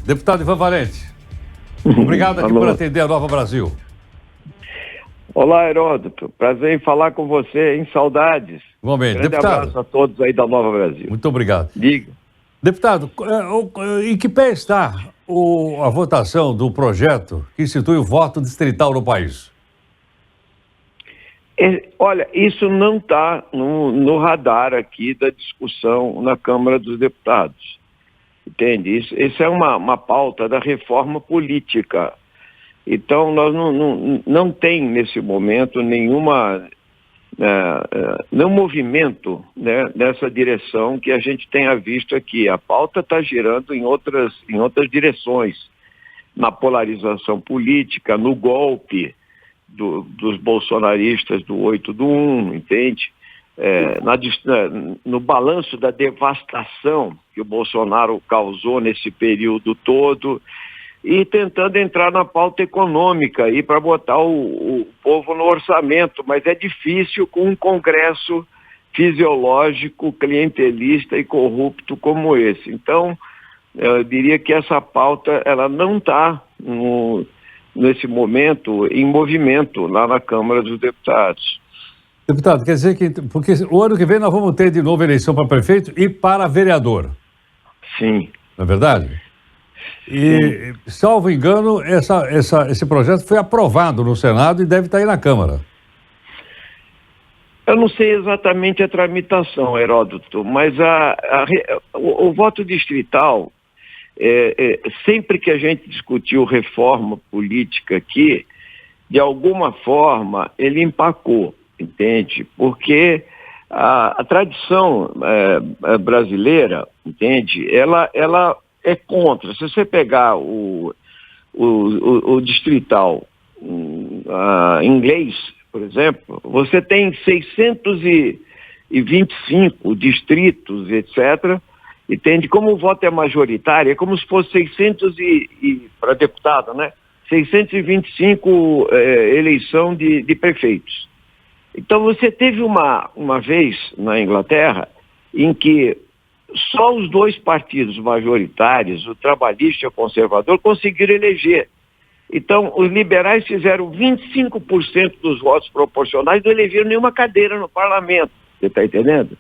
Deputado Ivan Valente, obrigado aqui por atender a Nova Brasil. Olá, Heródoto. Prazer em falar com você, em saudades. Igualmente. Grande Deputado, abraço a todos aí da Nova Brasil. muito obrigado. Diga. Deputado, em que pé está a votação do projeto que institui o voto distrital no país? Olha, isso não está no radar aqui da discussão na Câmara dos Deputados. Entende? Isso é uma pauta da reforma política. Então, nós não tem nesse momento nenhum movimento, né, nessa direção que a gente tenha visto aqui. A pauta está girando em outras direções, na polarização política, no golpe dos bolsonaristas do 8 do 1, entende? No balanço da devastação que o Bolsonaro causou nesse período todo, e tentando entrar na pauta econômica aí para botar o povo no orçamento, mas é difícil com um Congresso fisiológico, clientelista e corrupto como esse. Então, eu diria que essa pauta ela não está nesse momento em movimento lá na Câmara dos Deputados. Deputado, quer dizer que porque o ano que vem nós vamos ter de novo eleição para prefeito e para vereador. Sim. Não é verdade? E, salvo engano, esse projeto foi aprovado no Senado e deve estar aí na Câmara. Eu não sei exatamente a tramitação, Heródoto, mas o voto distrital, sempre que a gente discutiu reforma política aqui, de alguma forma ele empacou, entende? Porque a tradição brasileira, entende? Ela é contra. Se você pegar o distrital inglês, por exemplo, você tem 625 distritos, etc., entende? Como o voto é majoritário, é como se fosse 600 para deputado, né? 625 eleição de prefeitos. Então você teve uma vez na Inglaterra em que só os dois partidos majoritários, o trabalhista e o conservador, conseguiram eleger. Então, os liberais fizeram 25% dos votos proporcionais e não elegeram nenhuma cadeira no parlamento. Você está entendendo?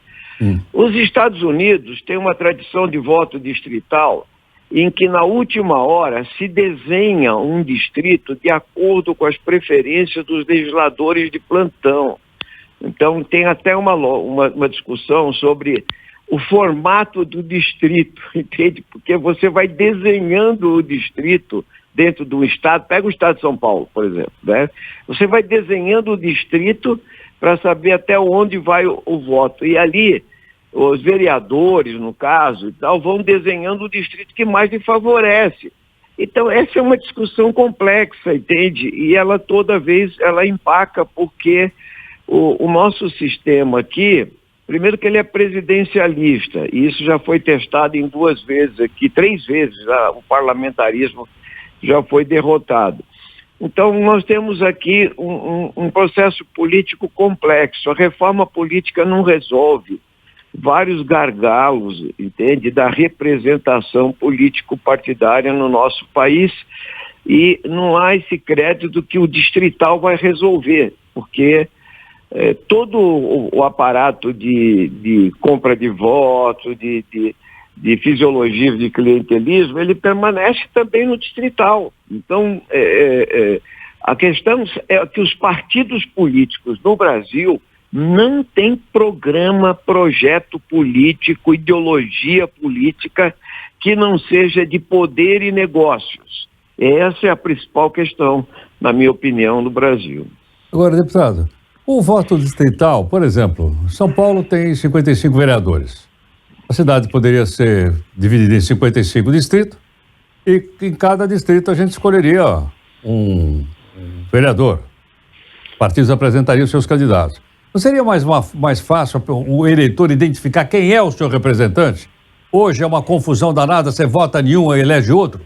Os Estados Unidos têm uma tradição de voto distrital em que, na última hora, se desenha um distrito de acordo com as preferências dos legisladores de plantão. Então, tem até uma discussão sobre o formato do distrito, entende? Porque você vai desenhando o distrito dentro do estado. Pega o estado de São Paulo, por exemplo, né? Você vai desenhando o distrito para saber até onde vai o voto. E ali, os vereadores, no caso, e tal, vão desenhando o distrito que mais lhe favorece. Então, essa é uma discussão complexa, entende? E ela toda vez, ela empaca porque o nosso sistema aqui, primeiro que ele é presidencialista, e isso já foi testado em 2 vezes aqui, 3 vezes, o parlamentarismo já foi derrotado. Então, nós temos aqui um processo político complexo. A reforma política não resolve vários gargalos, entende, da representação político-partidária no nosso país, e não há esse crédito que o distrital vai resolver, porque todo o aparato de compra de votos, de fisiologia de clientelismo, ele permanece também no distrital. Então, a questão é que os partidos políticos no Brasil não têm programa, projeto político, ideologia política que não seja de poder e negócios. Essa é a principal questão, na minha opinião, no Brasil. Agora, deputado, o voto distrital, por exemplo, São Paulo tem 55 vereadores. A cidade poderia ser dividida em 55 distritos e em cada distrito a gente escolheria um vereador. Os partidos apresentariam os seus candidatos. Não seria mais fácil o eleitor identificar quem é o seu representante? Hoje é uma confusão danada, você vota em um e elege outro?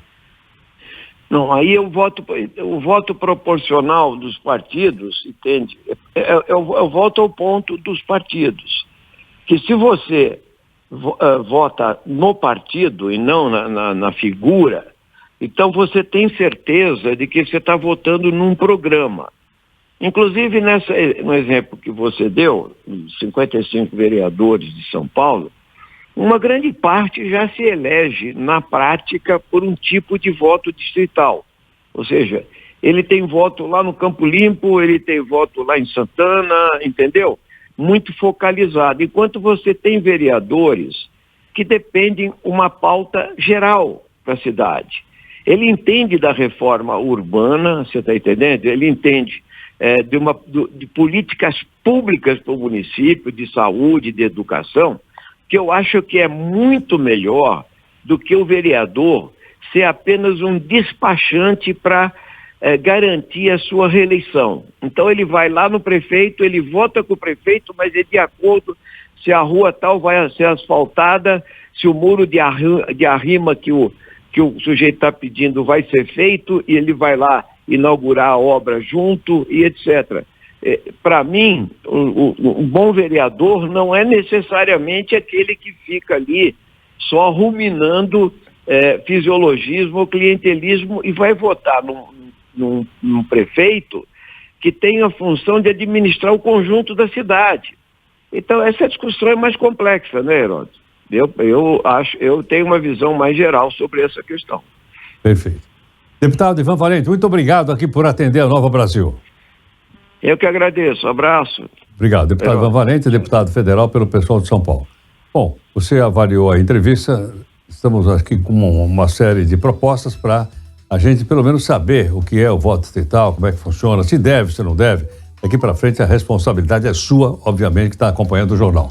Não, aí o voto proporcional dos partidos, entende? Eu volto ao ponto dos partidos. Que se você vota no partido e não na figura, Então você tem certeza de que você está votando num programa. Inclusive, no exemplo que você deu, os 55 vereadores de São Paulo, uma grande parte já se elege, na prática, por um tipo de voto distrital. Ou seja, ele tem voto lá no Campo Limpo, ele tem voto lá em Santana, entendeu? Muito focalizado. Enquanto você tem vereadores que dependem uma pauta geral para a cidade. Ele entende da reforma urbana, você está entendendo? Ele entende de políticas públicas para o município, de saúde, de educação, que eu acho que é muito melhor do que o vereador ser apenas um despachante para garantir a sua reeleição. Então ele vai lá no prefeito, ele vota com o prefeito, mas é de acordo se a rua tal vai ser asfaltada, se o muro de arrima que o sujeito está pedindo vai ser feito, e ele vai lá inaugurar a obra junto e etc. Para mim, um bom vereador não é necessariamente aquele que fica ali só ruminando fisiologismo ou clientelismo e vai votar num prefeito que tem a função de administrar o conjunto da cidade. Então, essa discussão é mais complexa, né, Heródoto? Eu tenho uma visão mais geral sobre essa questão. Perfeito. Deputado Ivan Valente, muito obrigado aqui por atender a Nova Brasil. Eu que agradeço. Abraço. Obrigado. Deputado Ivan Valente, deputado federal pelo pessoal de São Paulo. Bom, você avaliou a entrevista, estamos aqui com uma série de propostas para a gente pelo menos saber o que é o voto distrital, como é que funciona, se deve, se não deve. Daqui para frente a responsabilidade é sua, obviamente, que está acompanhando o jornal.